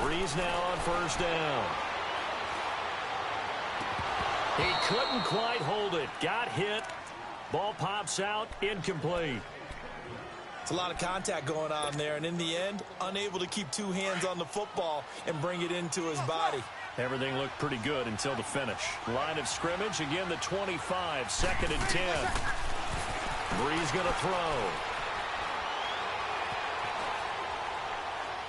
Breeze now on first down. He couldn't quite hold it. Got hit. Ball pops out. Incomplete. It's a lot of contact going on there, and in the end, unable to keep two hands on the football and bring it into his body. Everything looked pretty good until the finish. Line of scrimmage, again the 25, 2nd and 10. Breeze going to throw.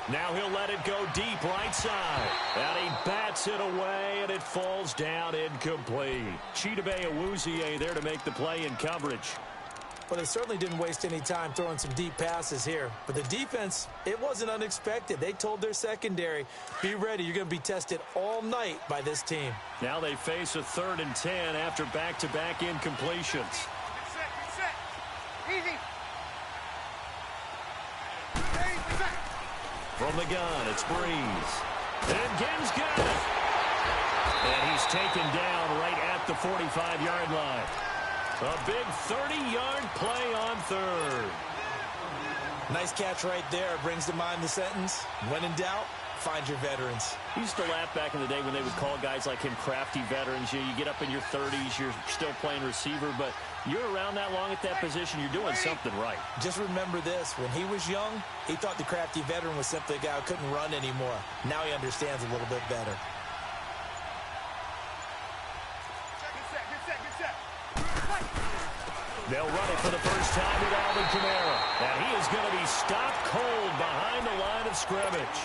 Now he'll let it go deep right side. And he bats it away, and it falls down incomplete. Getyaw8tup1's there to make the play in coverage. Well, they certainly didn't waste any time throwing some deep passes here. But the defense, it wasn't unexpected. They told their secondary, be ready. You're going to be tested all night by this team. Now they face a 3rd and 10 after back-to-back incompletions. Get set. Easy. From the gun, it's Breeze. And Gibbs got it. And he's taken down right at the 45-yard line. A big 30-yard play on 3rd. Nice catch right there. Brings to mind the sentence, when in doubt, find your veterans. I used to laugh back in the day when they would call guys like him crafty veterans. You get up in your 30s, you're still playing receiver, but you're around that long at that position, you're doing something right. Just remember this. When he was young, he thought the crafty veteran was simply a guy who couldn't run anymore. Now he understands a little bit better. They'll run it for the first time with Alvin Kamara. And he is going to be stopped cold behind the line of scrimmage.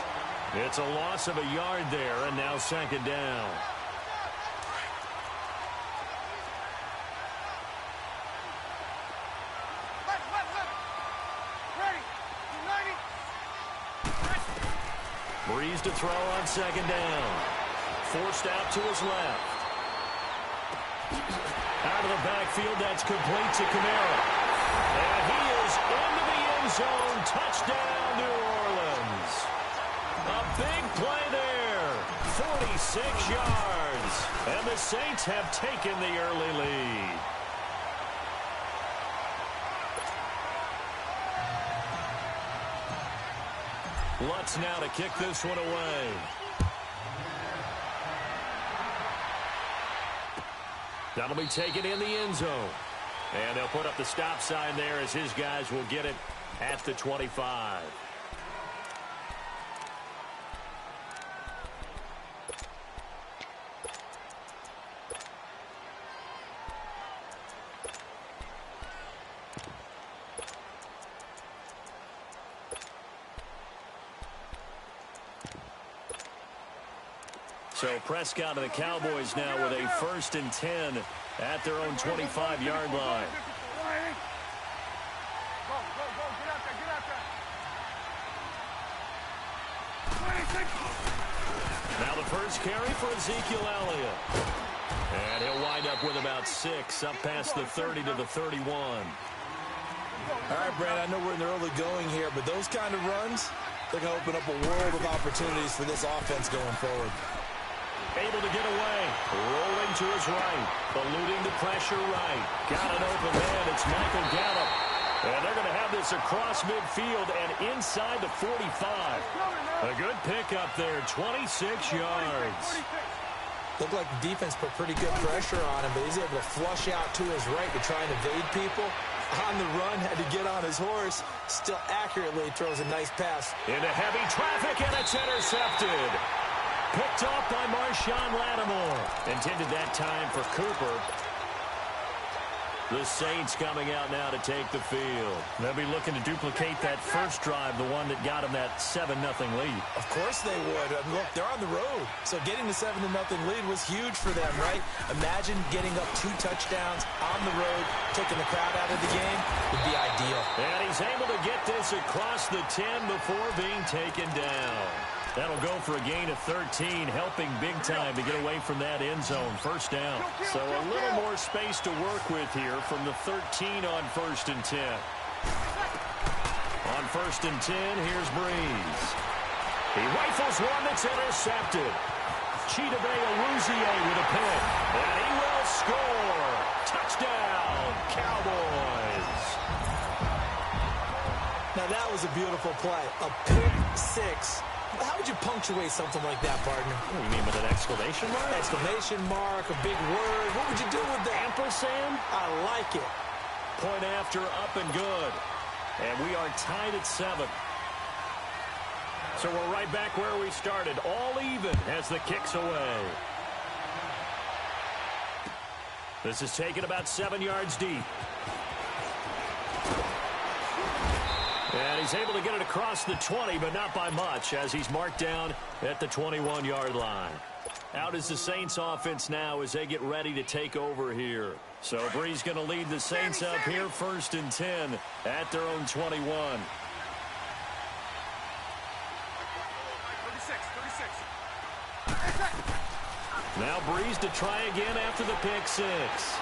It's a loss of a yard there, and now 2nd down. Breeze to throw on 2nd down. Forced out to his left. Out of the backfield, that's complete to Kamara. And he is into the end zone. Touchdown, New Orleans. A big play there. 46 yards. And the Saints have taken the early lead. Lutz now to kick this one away. That'll be taken in the end zone. And they'll put up the stop sign there as his guys will get it at the 25. So Prescott and the Cowboys now with a 1st and 10 at their own 25-yard line. Now the first carry for Ezekiel Elliott. And he'll wind up with about 6 up past the 30 to the 31. All right, Brad, I know we're in the early going here, but those kind of runs, they're going to open up a world of opportunities for this offense going forward. Able to get away. Rolling to his right. Eluding the pressure right. Got an open man. It's Michael Gallup. And they're going to have this across midfield and inside the 45. A good pickup there. 26 yards. Looked like the defense put pretty good pressure on him, but he's able to flush out to his right to try and evade people. On the run, had to get on his horse. Still accurately throws a nice pass. Into heavy traffic, and it's intercepted. Picked off by Marshawn Lattimore. Intended that time for Cooper. The Saints coming out now to take the field. They'll be looking to duplicate that first drive, the one that got them that 7-0 lead. Of course they would. Look, they're on the road. So getting the 7-0 lead was huge for them, right? Imagine getting up 2 touchdowns on the road, taking the crowd out of the game would be ideal. And he's able to get this across the 10 before being taken down. That'll go for a gain of 13, helping big time to get away from that end zone. First down. So a little more space to work with here from the 13 on 1st and 10. On 1st and 10, here's Breeze. He rifles one that's intercepted. Chidobe-Awuzie with a pick. And he will score. Touchdown, Cowboys. Now, that was a beautiful play. A pick six. How would you punctuate something like that, partner? What do you mean with an exclamation mark? Exclamation mark, a big word. What would you do with that? Ampersand? I like it. Point after, up and good. And we are tied at 7. So we're right back where we started. All even as the kick's away. This is taken about 7 yards deep. And he's able to get it across the 20, but not by much, as he's marked down at the 21-yard line. Out is the Saints offense now as they get ready to take over here. So Bree's going to lead the Saints up here 1st and 10 at their own 21. 36. Now Breeze to try again after the pick six.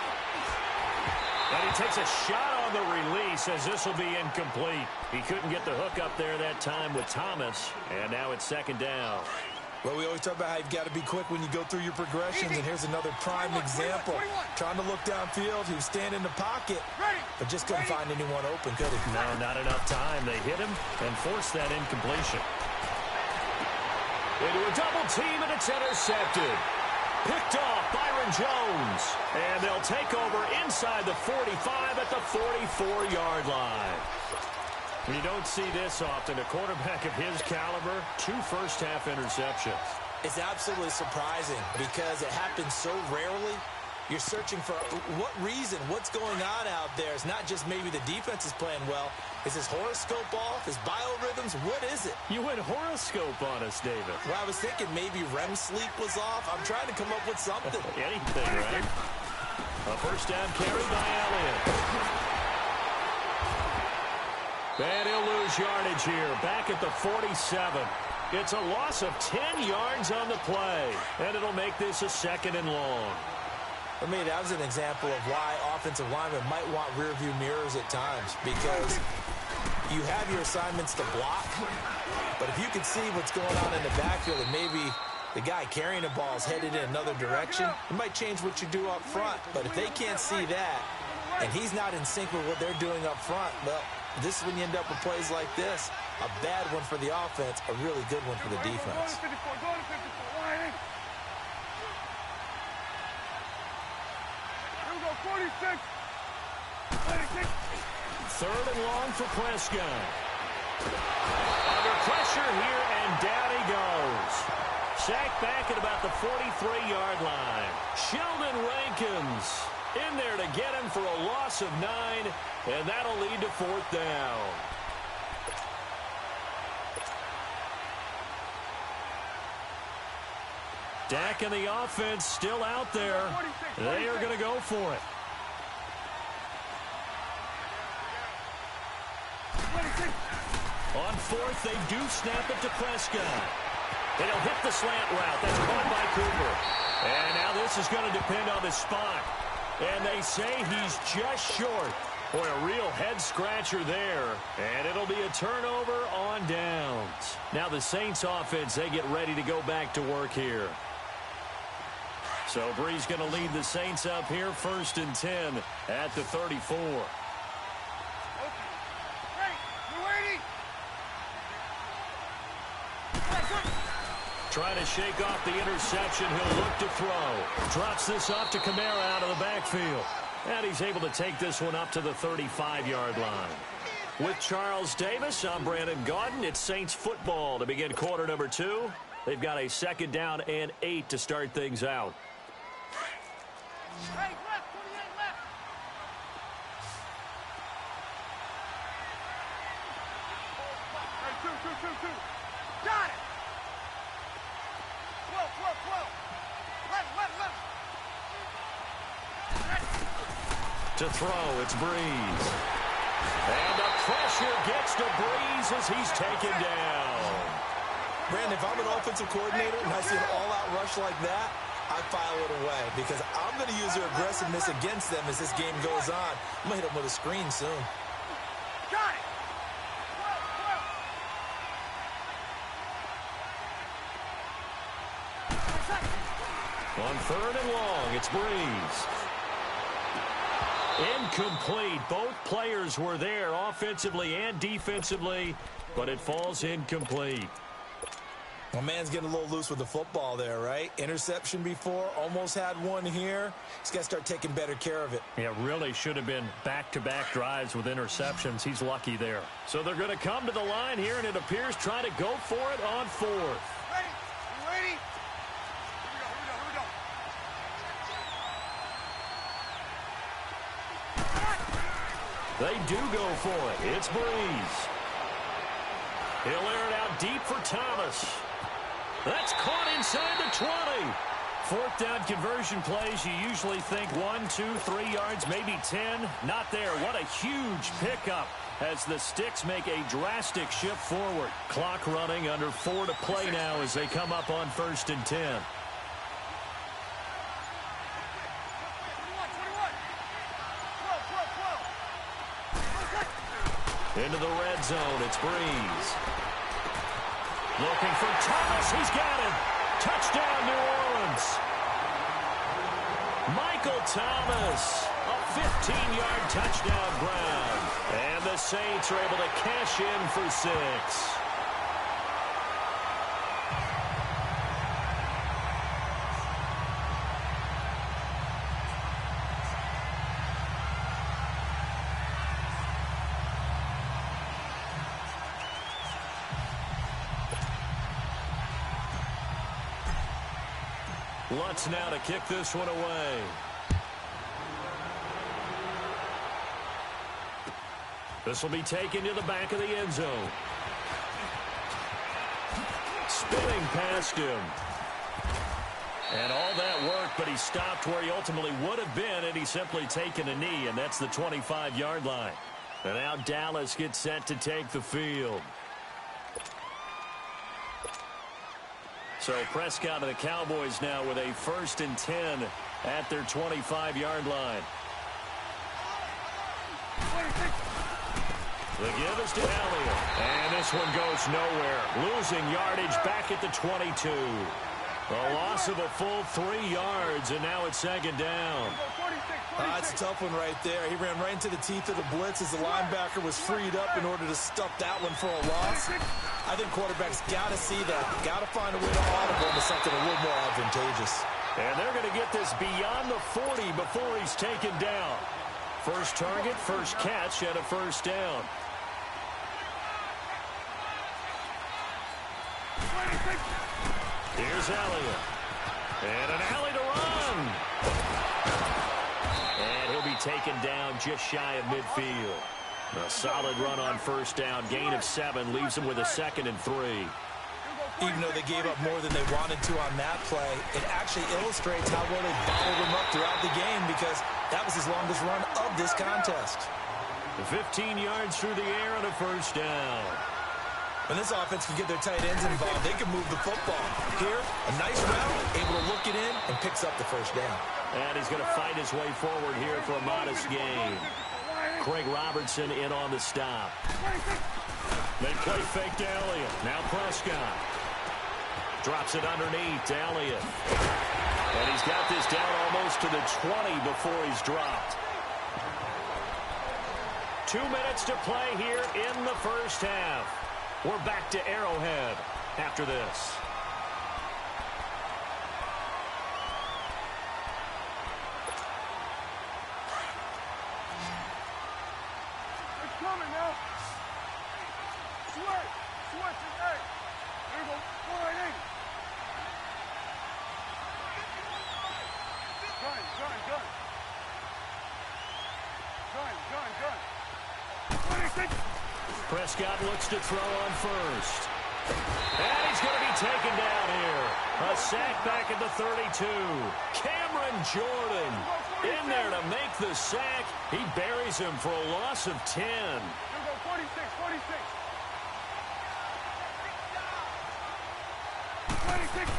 And he takes a shot on the release as this will be incomplete. He couldn't get the hook up there that time with Thomas. And now it's 2nd down. Well, we always talk about how you've got to be quick when you go through your progressions, and here's another prime example. Trying to look downfield, he was standing in the pocket, but just couldn't find anyone open, could he? No, not enough time. They hit him and forced that incompletion. Into a double team, and it's intercepted. Picked off Byron Jones. And they'll take over inside the 45 at the 44-yard line. You don't see this often. A quarterback of his caliber, 2 first-half interceptions. It's absolutely surprising because it happens so rarely. You're searching for what reason, what's going on out there. It's not just maybe the defense is playing well. Is his horoscope off? His biorhythms? What is it? You went horoscope on us, David. Well, I was thinking maybe REM sleep was off. I'm trying to come up with something. Anything, right? A first down carry by Elliott. And he'll lose yardage here, back at the 47. It's a loss of 10 yards on the play, and it'll make this a 2nd and long. For me, that was an example of why offensive linemen might want rearview mirrors at times, because you have your assignments to block, but if you can see what's going on in the backfield and maybe the guy carrying the ball is headed in another direction, it might change what you do up front. But if they can't see that, and he's not in sync with what they're doing up front, well, this is when you end up with plays like this. A bad one for the offense, a really good one for the defense. Go to 54. Here we go, 46. 3rd and long for Prescott. Under pressure here, and down he goes. Sacked back at about the 43-yard line. Sheldon Rankins in there to get him for a loss of 9, and that'll lead to 4th down. Dak and the offense still out there. They are going to go for it. On 4th, they do snap it to Prescott. And he'll hit the slant route. That's caught by Cooper. And now this is going to depend on the spot. And they say he's just short. Boy, a real head-scratcher there. And it'll be a turnover on downs. Now the Saints offense, they get ready to go back to work here. So Bree's going to lead the Saints up here 1st and 10 at the 34. Trying to shake off the interception. He'll look to throw. Drops this off to Kamara out of the backfield. And he's able to take this one up to the 35-yard line. With Charles Davis, I'm Brandon Gaudin. It's Saints football to begin quarter number 2. They've got a 2nd down and 8 to start things out. Hey, left, 28 left. Hey, two. Got it. 12. Left. To throw, it's Breeze. And the pressure gets to Breeze as he's taken down. Brandon, if I'm an offensive coordinator and I see an all-out rush like that, I file it away because I'm going to use their aggressiveness against them as this game goes on. I'm going to hit them with a screen soon. Got it. 12. On 3rd and long, it's Breeze. Incomplete. Both players were there offensively and defensively, but it falls incomplete. My man's getting a little loose with the football there, right? Interception before, almost had one here. He's got to start taking better care of it. Yeah, really should have been back-to-back drives with interceptions. He's lucky there. So they're going to come to the line here, and it appears trying to go for it on 4th. Ready? You ready? Here we go. They do go for it. It's Breeze. He'll air it out deep for Thomas. That's caught inside the 20. 4th down conversion plays, you usually think 1, 2, 3 yards, maybe 10. Not there. What a huge pickup as the Sticks make a drastic shift forward. Clock running, under 4 to play now as they come up on 1st and 10. 21. Into the red zone, it's Breeze. Looking for Thomas, he's got him. Touchdown, New Orleans. Michael Thomas, a 15-yard touchdown ground. And the Saints are able to cash in for 6. Lutz now to kick this one away. This will be taken to the back of the end zone. Spinning past him. And all that work, but he stopped where he ultimately would have been, and he's simply taken a knee, and that's the 25-yard line. And now Dallas gets set to take the field. So Prescott and the Cowboys now with a 1st and 10 at their 25-yard line. The give is to Elliott. And this one goes nowhere. Losing yardage back at the 22. A loss of a full 3 yards, and now it's 2nd down. That's a tough one right there. He ran right into the teeth of the blitz as the linebacker was freed up in order to stuff that one for a loss. I think quarterbacks got to see that. Got to find a way to audible into something a little more advantageous. And they're going to get this beyond the 40 before he's taken down. First target, first catch, and a 1st down. Here's Elliott. And an alley to run. And he'll be taken down just shy of midfield. A solid run on 1st down. Gain of 7 leaves him with a 2nd and 3. Even though they gave up more than they wanted to on that play, it actually illustrates how well they bottled him up throughout the game because that was his longest run of this contest. 15 yards through the air and a 1st down. When this offense can get their tight ends involved, they can move the football. Here, a nice route, able to look it in, and picks up the 1st down. And he's going to fight his way forward here for a modest gain. Craig Robertson in on the stop. They play fake to Elliott. Now Prescott. Drops it underneath to Elliott. And he's got this down almost to the 20 before he's dropped. 2 minutes to play here in the 1st half. We're back to Arrowhead after this. It's coming now. Switch. Switch is A. There you go. Go right in. Gun. 26. Prescott looks to throw on 1st. And he's going to be taken down here. A sack back at the 32. Cameron Jordan in there to make the sack. He buries him for a loss of 10. Here we go. 46. 26.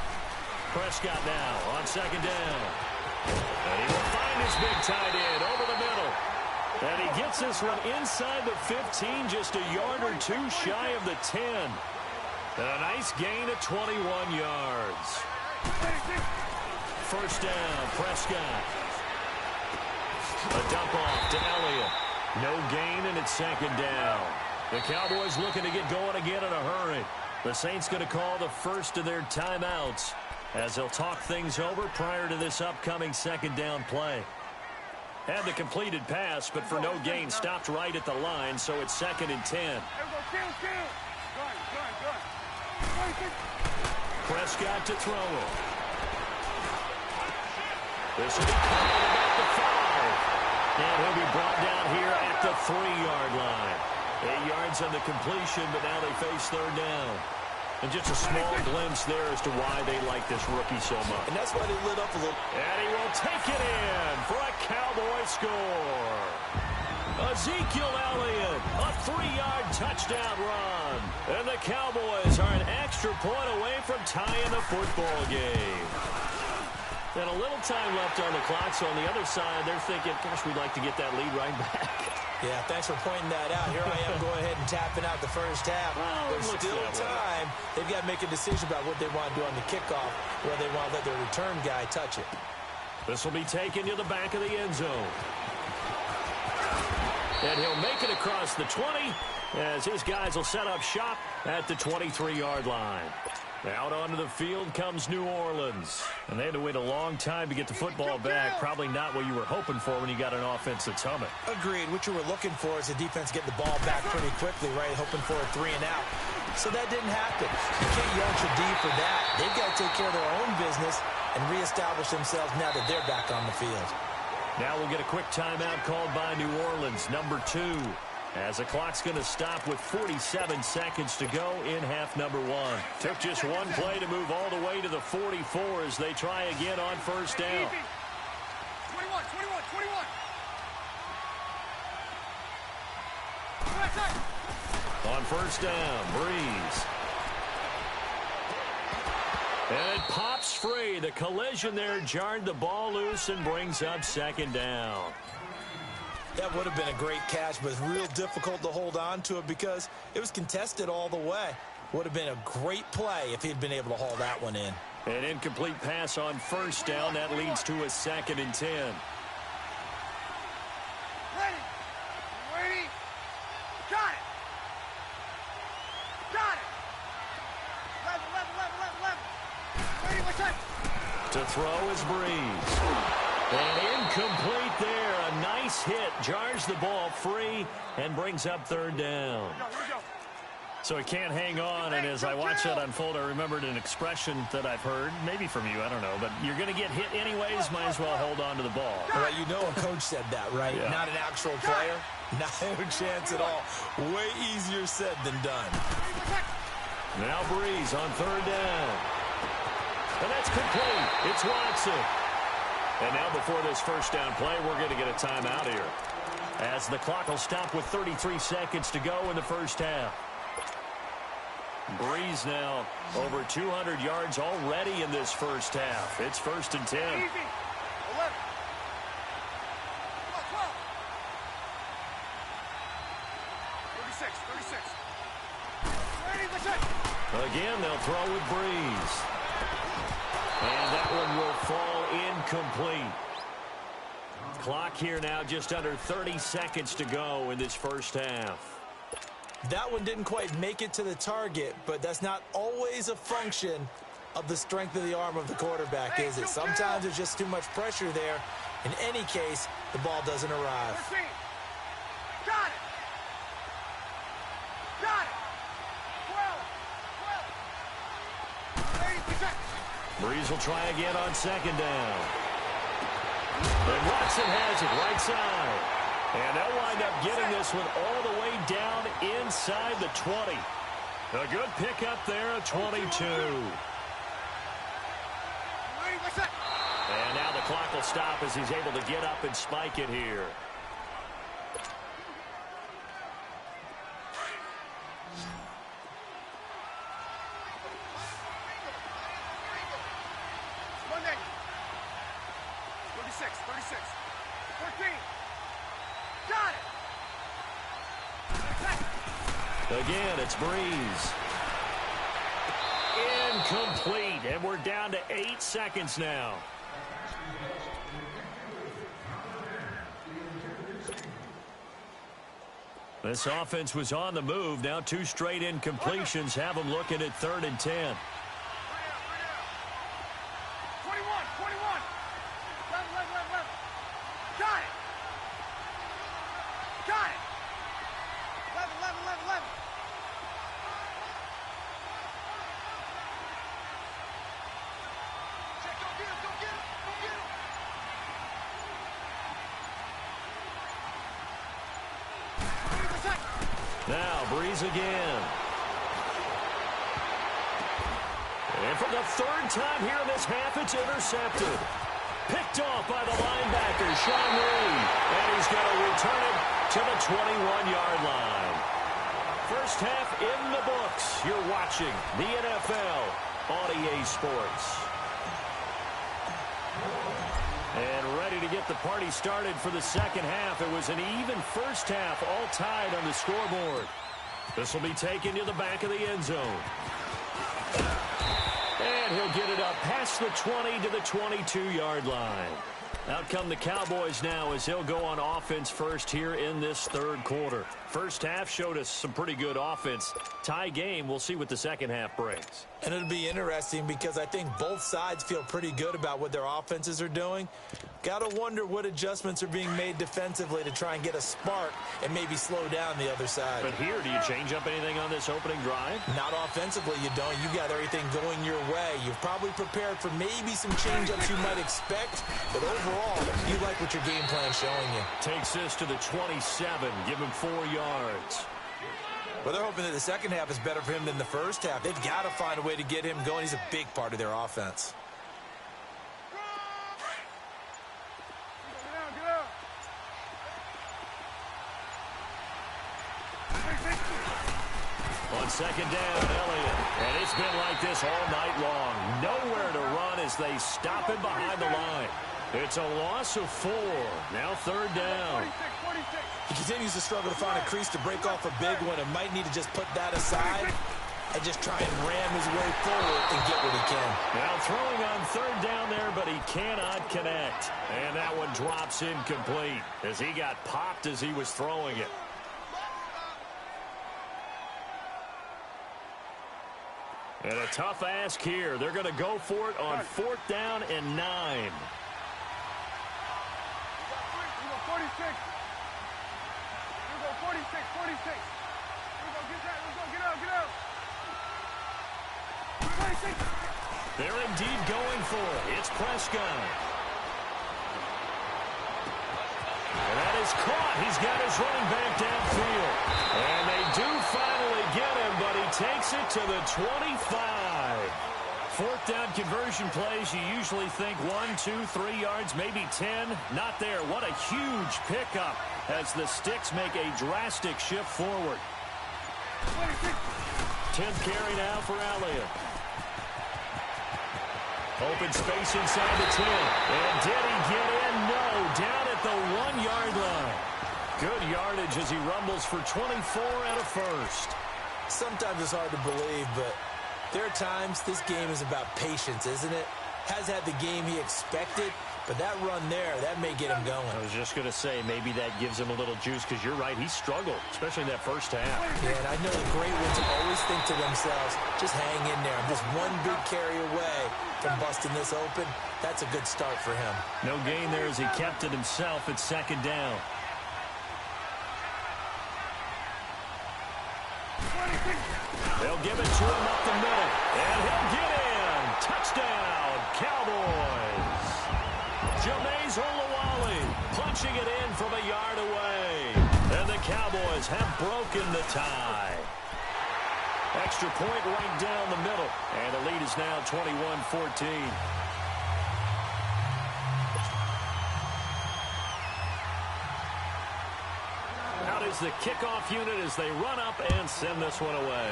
Prescott now on 2nd down. And he will find his big tight end over the middle. And he gets this one inside the 15, just a yard or 2 shy of the 10. And a nice gain of 21 yards. first down. Prescott. A dump off to Elliott. No gain, and it's second down. The Cowboys looking to get going again in a hurry. The Saints going to call the first of their timeouts as they'll talk things over prior to this upcoming second down play. Had the completed pass, but for no gain, stopped right at the line, so it's 2nd and 10. Prescott to throw it. This will be called about the 5. And he'll be brought down here at the 3-yard line. 8 yards on the completion, but now they face third down. And just a small glimpse there as to why they like this rookie so much. And that's why they lit up a little. And he will take it in for a Cowboy score. Ezekiel Elliott, a 3-yard touchdown run. And the Cowboys are an extra point away from tying the football game. And a little time left on the clock, so on the other side, they're thinking, gosh, we'd like to get that lead right back. Yeah, thanks for pointing that out. Here I am going ahead and tapping out the first half. There's still time. They've got to make a decision about what they want to do on the kickoff, whether they want to let their return guy touch it. This will be taken to the back of the end zone. And he'll make it across the 20 as his guys will set up shop at the 23-yard line. Out onto the field comes New Orleans. And they had to wait a long time to get the football back. Probably not what you were hoping for when you got an offense that's humming. Agreed. What you were looking for is the defense getting the ball back pretty quickly, right? Hoping for a 3-and-out. So that didn't happen. You can't yell at your D for that. They've got to take care of their own business and reestablish themselves now that they're back on the field. Now we'll get a quick timeout called by New Orleans, number 2. As the clock's going to stop with 47 seconds to go in half number 1. Took just one play to move all the way to the 44 as they try again on first down. 21. On first down, Breeze. And it pops free. The collision there jarred the ball loose and brings up second down. That would have been a great catch, but it's real difficult to hold on to it because it was contested all the way. Would have been a great play if he'd been able to haul that one in. An incomplete pass on first down. That leads to a 2nd and 10. Ready. Got it. 11. Ready, what's up? To throw is Breeze. And incomplete there. A nice hit. Jars the ball free and brings up third down. Here we go. So he can't hang on, and as I watch that unfold, I remembered an expression that I've heard, maybe from you, I don't know, but you're going to get hit anyways, might as well hold on to the ball. Well, you know a coach said that, right? Yeah. Not an actual player. Not a chance at all. Way easier said than done. Now Breeze on third down. And that's complete. It's Watson. And now before this first down play, we're going to get a timeout here, as the clock will stop with 33 seconds to go in the first half. Breeze now over 200 yards already in this first half. It's 1st and 10. Easy. 11. Come on, 12. 36. Ready, what's up? Again, they'll throw with Breeze. And that one will fall incomplete. Clock here now just under 30 seconds to go in this first half. That one didn't quite make it to the target, but that's not always a function of the strength of the arm of the quarterback, is it? Sometimes there's just too much pressure there. In any case, the ball doesn't arrive. 13. Got it. Got it. 12. Ready, what's up? Breeze will try again on second down. And Watson has it right side. And they'll wind up getting this one all the way down inside the 20. A good pickup there at 22. And now the clock will stop as he's able to get up and spike it here. Monday. 36. 14. Got it. Again, it's Breeze. Incomplete, and we're down to 8 seconds now. This offense was on the move. Now 2 straight incompletions have them looking at 3rd and 10. 21. Left. Got it. Left. Check, go get him. Now Breeze again. And for the 3rd time here in this half, it's intercepted. Picked off by the linebacker, Sean Reed. And he's going to return it to the 21-yard line. First half in the books. You're watching the NFL on EA Sports. And ready to get the party started for the second half. It was an even first half, all tied on the scoreboard. This will be taken to the back of the end zone. And he'll get it up past the 20 to the 22-yard line. Out come the Cowboys now as they'll go on offense first here in this 3rd quarter. First half showed us some pretty good offense. Tie game, we'll see what the second half brings. And it'll be interesting because I think both sides feel pretty good about what their offenses are doing. Got to wonder what adjustments are being made defensively to try and get a spark and maybe slow down the other side. But here, do you change up anything on this opening drive? Not offensively, you don't. You got everything going your way. You've probably prepared for maybe some change-ups you might expect, but overall, you like what your game plan's showing you. Takes this to the 27, give him 4 yards. Well, they're hoping that the second half is better for him than the first half. They've got to find a way to get him going. He's a big part of their offense. On second down, Elliott. And it's been like this all night long. Nowhere to run as they stop him behind the line. It's a loss of 4. Now 3rd down. 46. He continues to struggle to find a crease to break off a big one and might need to just put that aside and just try and ram his way forward and get what he can. Now throwing on 3rd down there, but he cannot connect. And that one drops incomplete as he got popped as he was throwing it. And a tough ask here. They're going to go for it on 4th down and 9. 46. Here we go, 46. Here we go, get that. Let's go, get out. 46. They're indeed going for it. It's Prescott. And that is caught. He's got his running back downfield. And they do finally get him, but he takes it to the 25. 4th down conversion plays, you usually think 1, 2, 3 yards, maybe 10. Not there. What a huge pickup as the Sticks make a drastic shift forward. 10th carry now for Elliott. Open space inside the 10. And did he get in? No. Down at the 1-yard line. Good yardage as he rumbles for 24 and a first. Sometimes it's hard to believe, but there are times this game is about patience, isn't it? Has had the game he expected, but that run there, that may get him going. I was just going to say, maybe that gives him a little juice because you're right, he struggled, especially in that first half. Yeah, and I know the great ones always think to themselves, just hang in there. I'm just one big carry away from busting this open. That's a good start for him. No gain there as he kept it himself at 2nd down. They'll give it to him up the middle, and he'll get in. Touchdown, Cowboys. Jameis Olawale punching it in from a yard away. And the Cowboys have broken the tie. Extra point right down the middle, and the lead is now 21-14. Out is the kickoff unit as they run up and send this one away.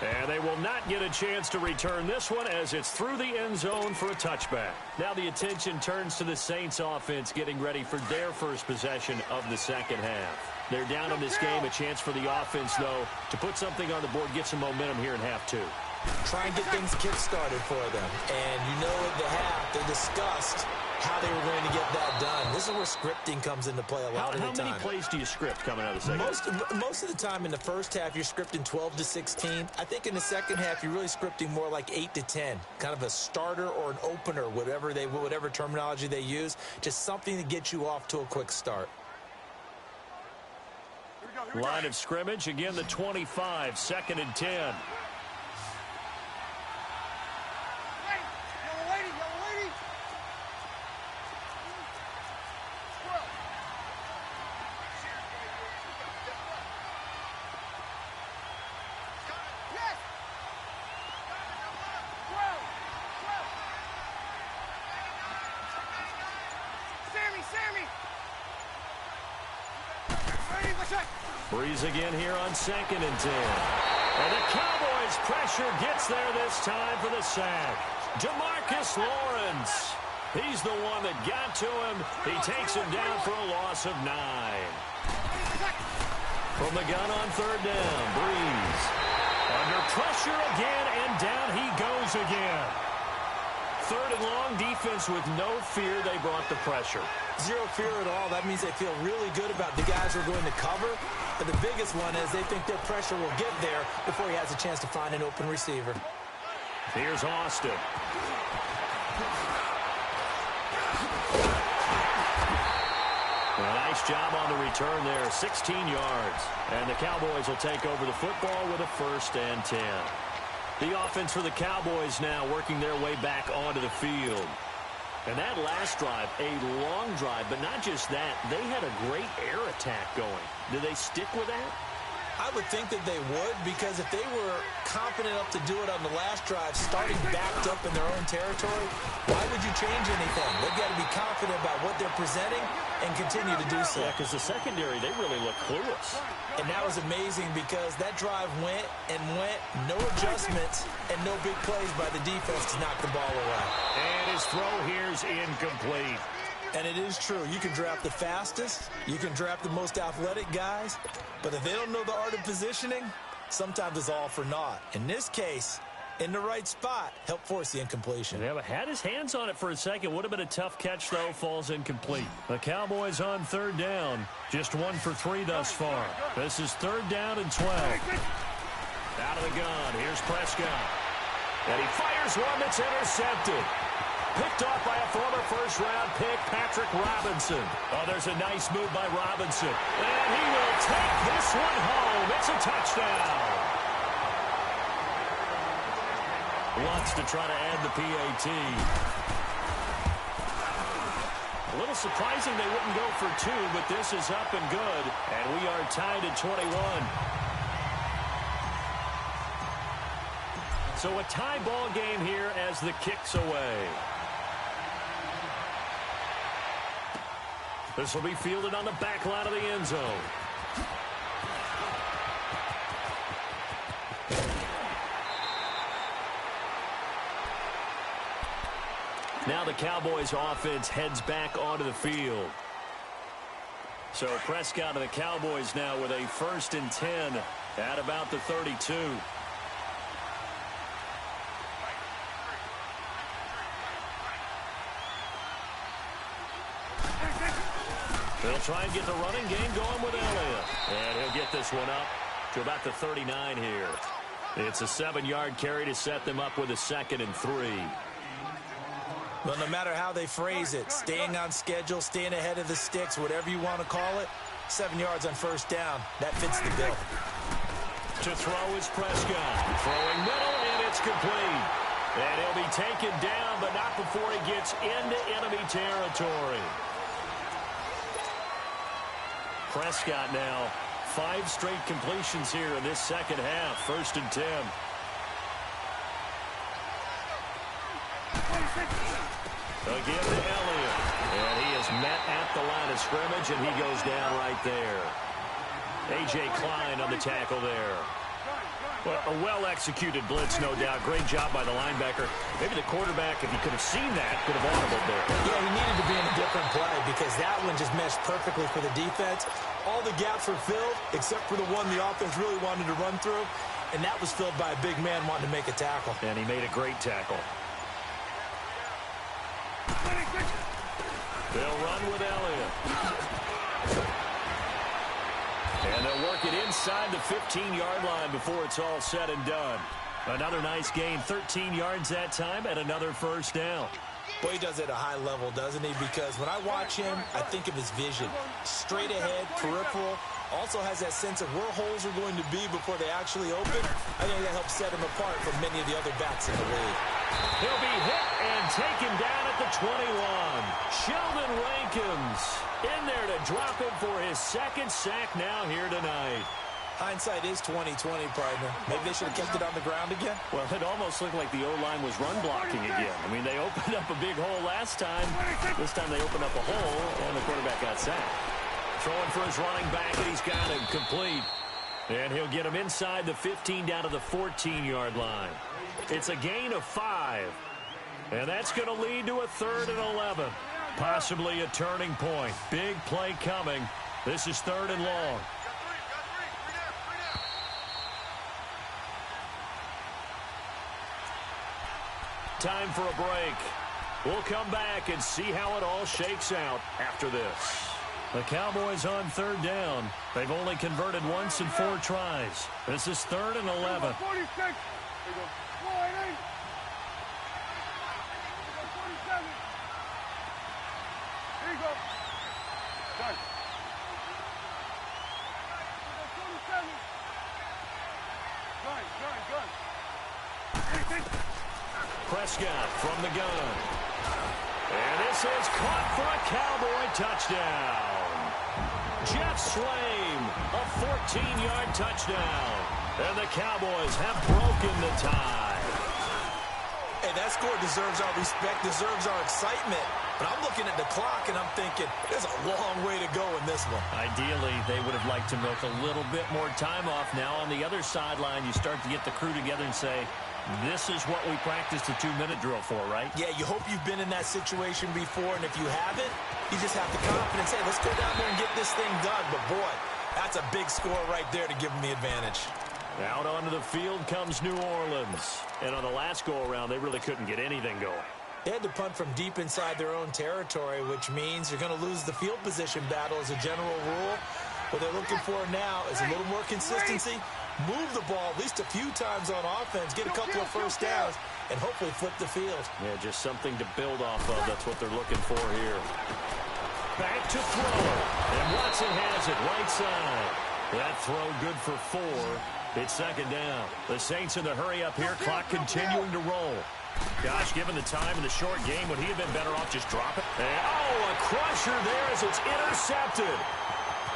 And they will not get a chance to return this one as it's through the end zone for a touchback. Now the attention turns to the Saints offense getting ready for their first possession of the second half. They're down in this game. A chance for the offense, though, to put something on the board, get some momentum here in half 2. try and get things kick-started for them. And you know at the half, they discussed how they were going to get that done. This is where scripting comes into play a lot of the time. How many plays do you script coming out of the second? Most of the time in the first half, you're scripting 12 to 16. I think in the second half, you're really scripting more like 8 to 10, kind of a starter or an opener, whatever terminology they use, just something to get you off to a quick start. Line of scrimmage, again the 25, 2nd and 10. Breeze again here on 2nd and 10. And the Cowboys' pressure gets there this time for the sack. DeMarcus Lawrence. He's the one that got to him. He takes him down for a loss of 9. From the gun on 3rd down, Breeze. Under pressure again, and down he goes again. 3rd and long, defense with no fear. They brought the pressure. Zero fear at all. That means they feel really good about the guys who are going to cover. But the biggest one is they think their pressure will get there before he has a chance to find an open receiver. Here's Austin. A nice job on the return there, 16 yards. And the Cowboys will take over the football with a 1st and 10. The offense for the Cowboys now working their way back onto the field. And that last drive, a long drive, but not just that. They had a great air attack going. Do they stick with that? I would think that they would, because if they were confident enough to do it on the last drive, starting backed up in their own territory, why would you change anything? They've got to be confident about what they're presenting and continue to do so. Yeah, because the secondary, they really look clueless. And that was amazing because that drive went and went, no adjustments, and no big plays by the defense to knock the ball away. And his throw here's incomplete. And it is true. You can draft the fastest. You can draft the most athletic guys. But if they don't know the art of positioning, sometimes it's all for naught. In this case, in the right spot, helped force the incompletion. Yeah, but had his hands on it for a second. Would have been a tough catch, though. Falls incomplete. The Cowboys on 3rd down. Just 1 for 3 thus far. This is 3rd down and 12. Out of the gun. Here's Prescott. And he fires one that's intercepted. Picked off by a former first-round pick, Patrick Robinson. Oh, there's a nice move by Robinson. And he will take this one home. It's a touchdown. Wants to try to add the PAT. A little surprising they wouldn't go for 2, but this is up and good. And we are tied at 21. So a tie ball game here as the kick's away. This will be fielded on the back line of the end zone. Now the Cowboys offense heads back onto the field. So Prescott and the Cowboys now with a 1st and 10 at about the 32. They'll try and get the running game going with Elliott. And he'll get this one up to about the 39 here. It's a 7-yard carry to set them up with a 2nd and 3. Well, no matter how they phrase it, staying on schedule, staying ahead of the sticks, whatever you want to call it, 7 yards on 1st down, that fits the bill. To throw is Prescott. Throwing middle, and it's complete. And he'll be taken down, but not before he gets into enemy territory. Prescott now, 5 straight completions here in this second half. 1st and 10. Again to Elliott. And he is met at the line of scrimmage, and he goes down right there. A.J. Klein on the tackle there. Well, a well-executed blitz, no doubt. Great job by the linebacker. Maybe the quarterback, if he could have seen that, could have audibled there. Yeah, he needed to be in a different play because that one just meshed perfectly for the defense. All the gaps were filled except for the one the offense really wanted to run through. and that was filled by a big man wanting to make a tackle. And he made a great tackle. They'll run with Elliott. And they'll work it inside the 15-yard line before it's all said and done. Another nice gain, 13 yards that time, and another first down. Boy, he does it at a high level, doesn't he? Because when I watch him, I think of his vision. Straight ahead, peripheral. Also has that sense of where holes are going to be before they actually open. I think that helps set him apart from many of the other backs in the league. He'll be hit and taken down at the 21. Sheldon Rankins in there to drop him for his second sack now here tonight. Hindsight is 20/20, partner. Maybe they should have kept it on the ground again. Well, it almost looked like the O-line was run blocking again. I mean, they opened up a big hole last time. This time they opened up a hole, and the quarterback got sacked. Throwing for his running back, and he's got him complete. And he'll get him inside the 15 down to the 14-yard line. It's a gain of 5. And that's going to lead to a 3rd and 11. Possibly a turning point. Big play coming. This is 3rd and long. Time for a break. We'll come back and see how it all shakes out after this. The Cowboys on 3rd down. They've only converted once in 4 tries. This is 3rd and 11. 46. There you go. 48. 47. Here you go. Done. 27. Gun. Prescott from the gun. And this is caught for a Cowboy touchdown. Jeff Swaim, a 14-yard touchdown. And the Cowboys have broken the tie. Hey, that score deserves our respect, deserves our excitement. But I'm looking at the clock, and I'm thinking, there's a long way to go in this one. Ideally, they would have liked to milk a little bit more time off. Now on the other sideline, you start to get the crew together and say, this is what we practiced a 2-minute drill for, right? Yeah, you hope you've been in that situation before, and if you haven't, you just have the confidence, hey, let's go down there and get this thing done. But, boy, that's a big score right there to give them the advantage. Out onto the field comes New Orleans. And on the last go-around, they really couldn't get anything going. They had to punt from deep inside their own territory, which means you're going to lose the field position battle as a general rule. What they're looking for now is a little more consistency, move the ball at least a few times on offense, get a couple of first downs, and hopefully flip the field. Yeah, just something to build off of. That's what they're looking for here. Back to throw. And Watson has it right side. That throw good for 4. It's 2nd down. The Saints in the hurry up here. Clock continuing to roll. Gosh, given the time in the short game, would he have been better off just dropping? And, oh, a crusher there as it's intercepted.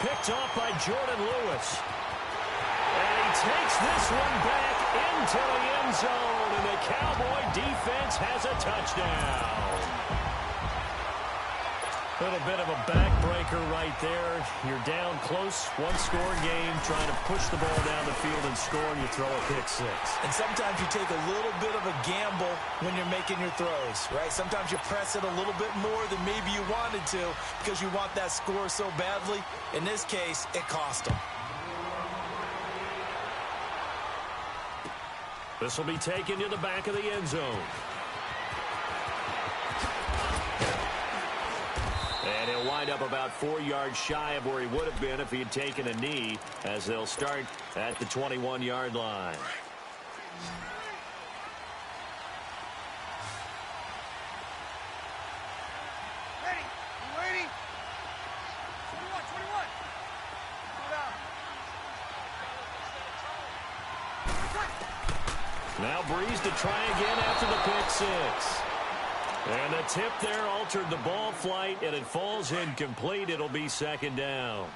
Picked off by Jordan Lewis. And he takes this one back into the end zone, and the Cowboy defense has a touchdown. A little bit of a backbreaker right there. You're down close, one-score game, trying to push the ball down the field and score, and you throw a pick-6. And sometimes you take a little bit of a gamble when you're making your throws, right? Sometimes you press it a little bit more than maybe you wanted to because you want that score so badly. In this case, it cost them. This will be taken to the back of the end zone. And he'll wind up about 4 yards shy of where he would have been if he had taken a knee, as they'll start at the 21-yard line. Ready? You ready? 21. Go down. Now Breeze to try again after the pick-6. And the tip there altered the ball flight, and it falls incomplete. It'll be 2nd down.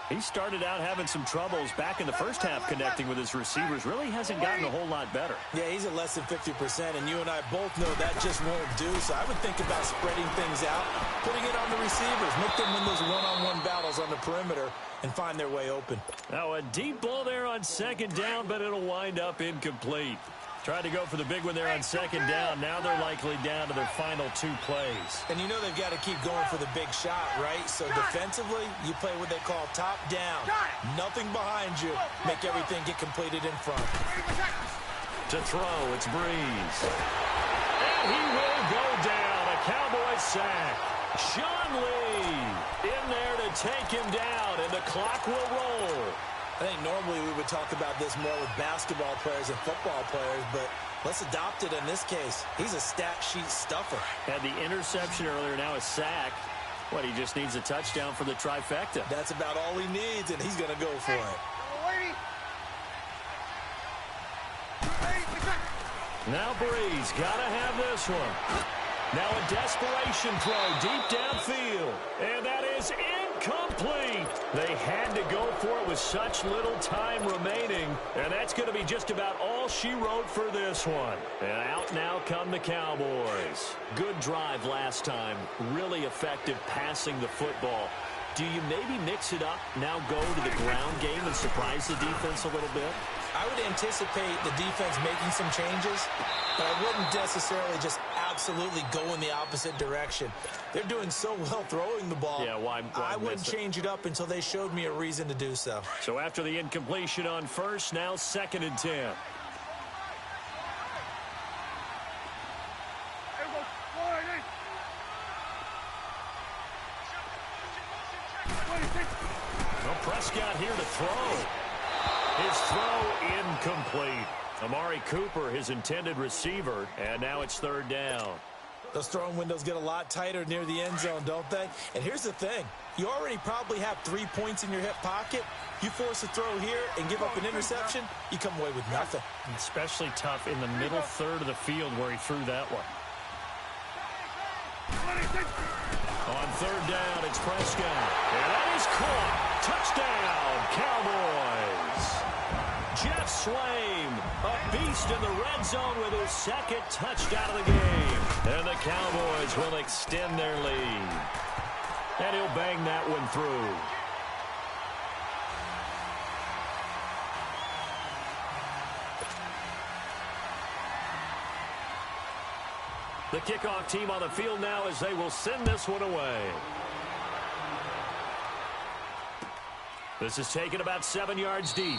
He started out having some troubles back in the first half connecting with his receivers. Really hasn't gotten a whole lot better. Yeah, he's at less than 50%, and you and I both know that just won't do. So I would think about spreading things out, putting it on the receivers, make them win those one-on-one battles on the perimeter, and find their way open. Now a deep ball there on 2nd down, but it'll wind up incomplete. Tried to go for the big one there on second down. Now they're likely down to their final 2 plays. And you know they've got to keep going for the big shot, right? So defensively, you play what they call top down. Nothing behind you. Make everything get completed in front. To throw, it's Breeze. And he will go down. A Cowboy sack. Sean Lee in there to take him down, and the clock will roll. I think normally we would talk about this more with basketball players and football players, but let's adopt it in this case. He's a stat sheet stuffer. Had the interception earlier, now a sack. What, he just needs a touchdown for the trifecta. That's about all he needs, and he's going to go for it. Now Breeze, gotta have this one. Now a desperation throw deep downfield. And that is incomplete. They had to go for it with such little time remaining. And that's going to be just about all she wrote for this one. And out now come the Cowboys. Good drive last time. Really effective passing the football. Do you maybe mix it up, now go to the ground game and surprise the defense a little bit? I would anticipate the defense making some changes, but I wouldn't necessarily just absolutely go in the opposite direction. They're doing so well throwing the ball. Yeah, why I wouldn't change it up until they showed me a reason to do so. So after the incompletion on first, now 2nd and 10. Well, Prescott here to throw. His throw incomplete. Amari Cooper, his intended receiver, and now it's 3rd down. Those throwing windows get a lot tighter near the end zone, don't they? And here's the thing. You already probably have 3 points in your hip pocket. You force a throw here and give up an interception, you come away with nothing. Especially tough in the middle third of the field where he threw that one. On 3rd down, it's Prescott. And that is caught. Touchdown, Cowboys. Jeff Swaim, a beast in the red zone with his 2nd touchdown of the game. And the Cowboys will extend their lead. And he'll bang that one through. The kickoff team on the field now as they will send this one away. This is taken about 7 yards deep.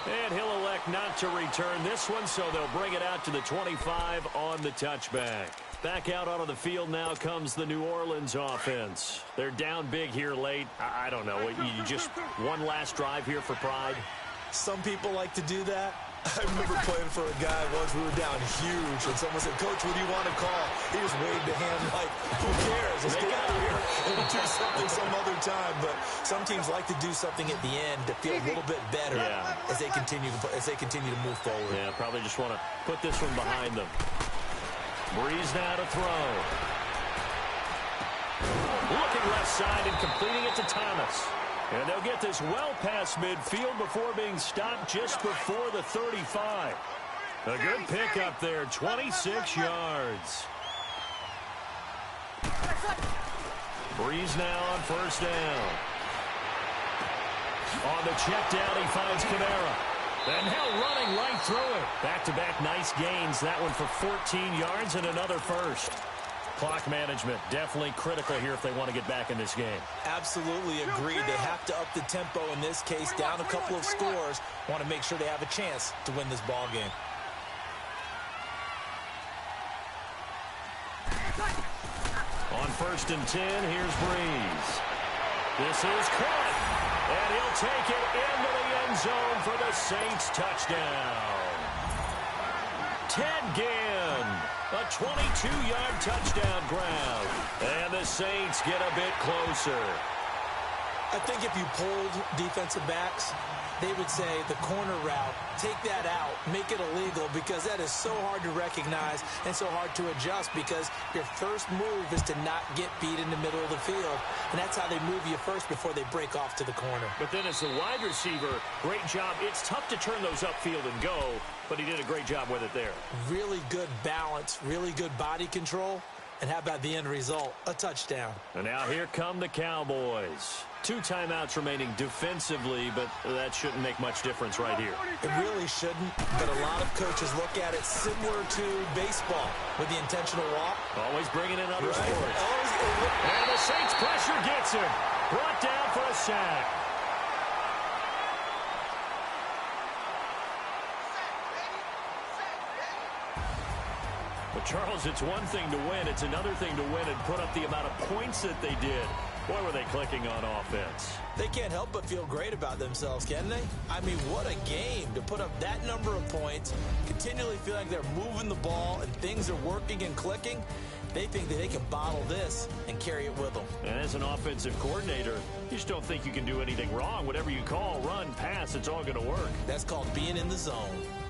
And he'll elect not to return this one, so they'll bring it out to the 25 on the touchback. Back out onto the field now comes the New Orleans offense. They're down big here late. I don't know. You just one last drive here for pride? Some people like to do that. I remember playing for a guy once. We were down huge, and someone said, "Coach, what do you want to call?" He just waved a hand like, "Who cares? Let's get out of here and do something some other time." But some teams like to do something at the end to feel a little bit better as they continue to move forward. Yeah, probably just want to put this one behind them. Breeze now to throw. Looking left side and completing it to Thomas. And they'll get this well past midfield before being stopped just before the 35. A good pickup there, 26 yards. Breeze now on 1st down. On the check down, he finds Kamara. And now running right through it. Back-to-back nice gains. That one for 14 yards and another first. Clock management definitely critical here if they want to get back in this game. Absolutely agreed. They have to up the tempo in this case, down a couple of scores. Want to make sure they have a chance to win this ball game. On 1st and 10, here's Breeze. This is caught. And he'll take it into the end zone for the Saints touchdown. Ted Ginn. A 22-yard touchdown grab. And the Saints get a bit closer. I think if you polled defensive backs, they would say the corner route, take that out, make it illegal, because that is so hard to recognize and so hard to adjust, because your first move is to not get beat in the middle of the field. And that's how they move you first before they break off to the corner. But then as the wide receiver, great job. It's tough to turn those upfield and go, but he did a great job with it there. Really good balance, really good body control. And how about the end result? A touchdown. And now here come the Cowboys. 2 timeouts remaining defensively, but that shouldn't make much difference right here. It really shouldn't, but a lot of coaches look at it similar to baseball with the intentional walk. Always bringing in other Right. sports. Always. And the Saints pressure gets him. Brought down for a sack. But, Charles, it's one thing to win. It's another thing to win and put up the amount of points that they did. Boy, were they clicking on offense. They can't help but feel great about themselves, can they? I mean, what a game to put up that number of points, continually feel like they're moving the ball and things are working and clicking. They think that they can bottle this and carry it with them. And as an offensive coordinator, you just don't think you can do anything wrong. Whatever you call, run, pass, it's all going to work. That's called being in the zone.